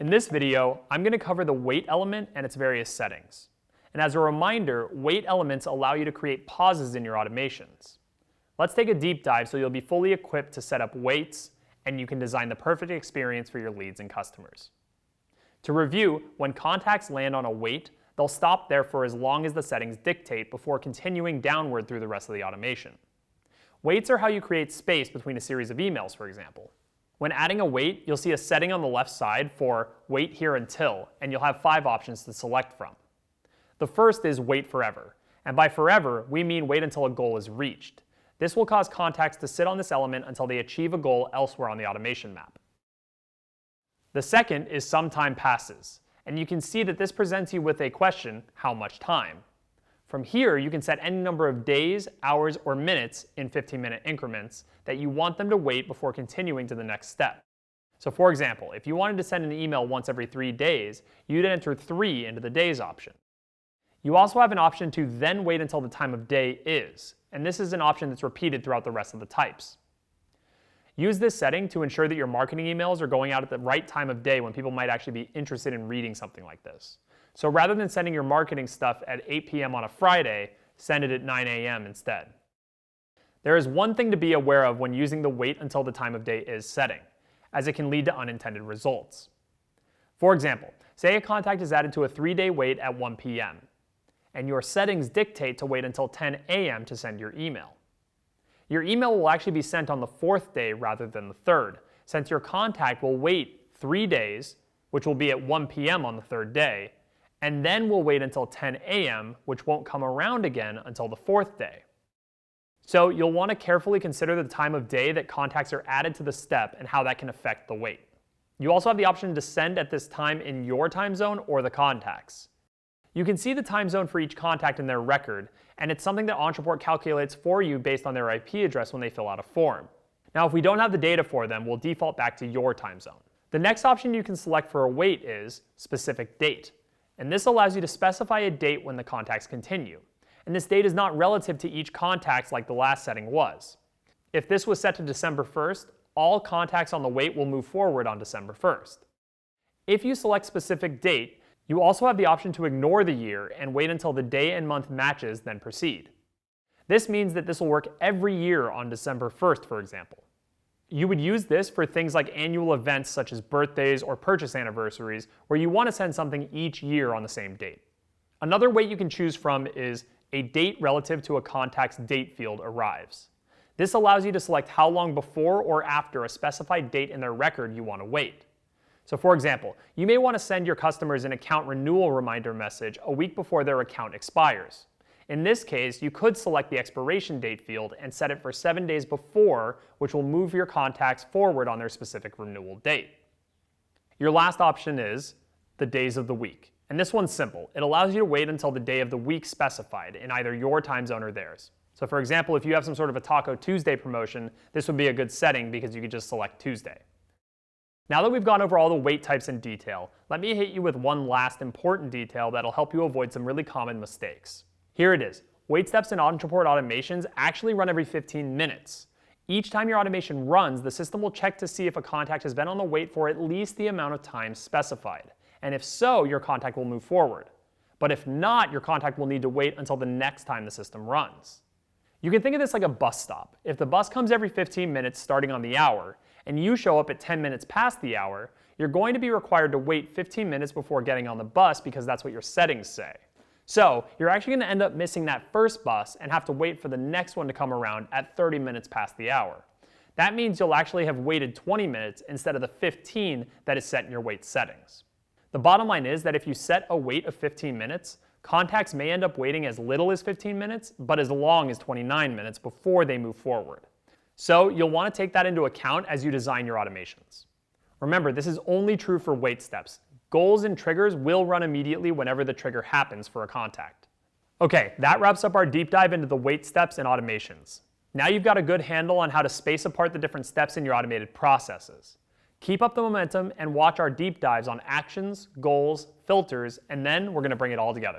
In this video, I'm going to cover the wait element and its various settings. And as a reminder, wait elements allow you to create pauses in your automations. Let's take a deep dive so you'll be fully equipped to set up waits and you can design the perfect experience for your leads and customers. To review, when contacts land on a wait, they'll stop there for as long as the settings dictate before continuing downward through the rest of the automation. Waits are how you create space between a series of emails, for example. When adding a wait, you'll see a setting on the left side for wait here until, and you'll have 5 options to select from. The first is wait forever, and by forever, we mean wait until a goal is reached. This will cause contacts to sit on this element until they achieve a goal elsewhere on the automation map. The second is some time passes, and you can see that this presents you with a question, how much time? From here, you can set any number of days, hours, or minutes in 15-minute increments that you want them to wait before continuing to the next step. So for example, if you wanted to send an email once every 3 days, you'd enter 3 into the days option. You also have an option to then wait until the time of day is, and this is an option that's repeated throughout the rest of the types. Use this setting to ensure that your marketing emails are going out at the right time of day when people might actually be interested in reading something like this. So rather than sending your marketing stuff at 8 p.m. on a Friday, send it at 9 a.m. instead. There is one thing to be aware of when using the wait until the time of day is setting, as it can lead to unintended results. For example, say a contact is added to a 3-day wait at 1 p.m., and your settings dictate to wait until 10 a.m. to send your email. Your email will actually be sent on the 4th day rather than the 3rd, since your contact will wait 3 days, which will be at 1 p.m. on the 3rd day, and then we'll wait until 10 a.m., which won't come around again until the 4th day. So you'll want to carefully consider the time of day that contacts are added to the step and how that can affect the wait. You also have the option to send at this time in your time zone or the contact's. You can see the time zone for each contact in their record, and it's something that Ontraport calculates for you based on their IP address when they fill out a form. Now, if we don't have the data for them, we'll default back to your time zone. The next option you can select for a wait is specific date. And this allows you to specify a date when the contacts continue. And this date is not relative to each contact like the last setting was. If this was set to December 1st, all contacts on the wait will move forward on December 1st. If you select specific date, you also have the option to ignore the year and wait until the day and month matches, then proceed. This means that this will work every year on December 1st, for example. You would use this for things like annual events such as birthdays or purchase anniversaries, where you want to send something each year on the same date. Another wait you can choose from is a date relative to a contact's date field arrives. This allows you to select how long before or after a specified date in their record you want to wait. So for example, you may want to send your customers an account renewal reminder message a week before their account expires. In this case, you could select the expiration date field and set it for 7 days before, which will move your contacts forward on their specific renewal date. Your last option is the days of the week. And this one's simple. It allows you to wait until the day of the week specified in either your time zone or theirs. So for example, if you have some sort of a Taco Tuesday promotion, this would be a good setting because you could just select Tuesday. Now that we've gone over all the wait types in detail, let me hit you with one last important detail that'll help you avoid some really common mistakes. Here it is. Wait steps in Ontraport automations actually run every 15 minutes. Each time your automation runs, the system will check to see if a contact has been on the wait for at least the amount of time specified. And if so, your contact will move forward. But if not, your contact will need to wait until the next time the system runs. You can think of this like a bus stop. If the bus comes every 15 minutes starting on the hour, and you show up at 10 minutes past the hour, you're going to be required to wait 15 minutes before getting on the bus because that's what your settings say. So you're actually going to end up missing that first bus and have to wait for the next one to come around at 30 minutes past the hour. That means you'll actually have waited 20 minutes instead of the 15 that is set in your wait settings. The bottom line is that if you set a wait of 15 minutes, contacts may end up waiting as little as 15 minutes, but as long as 29 minutes before they move forward. So you'll want to take that into account as you design your automations. Remember, this is only true for wait steps. Goals and triggers will run immediately whenever the trigger happens for a contact. Okay, that wraps up our deep dive into the wait steps and automations. Now you've got a good handle on how to space apart the different steps in your automated processes. Keep up the momentum and watch our deep dives on actions, goals, filters, and then we're going to bring it all together.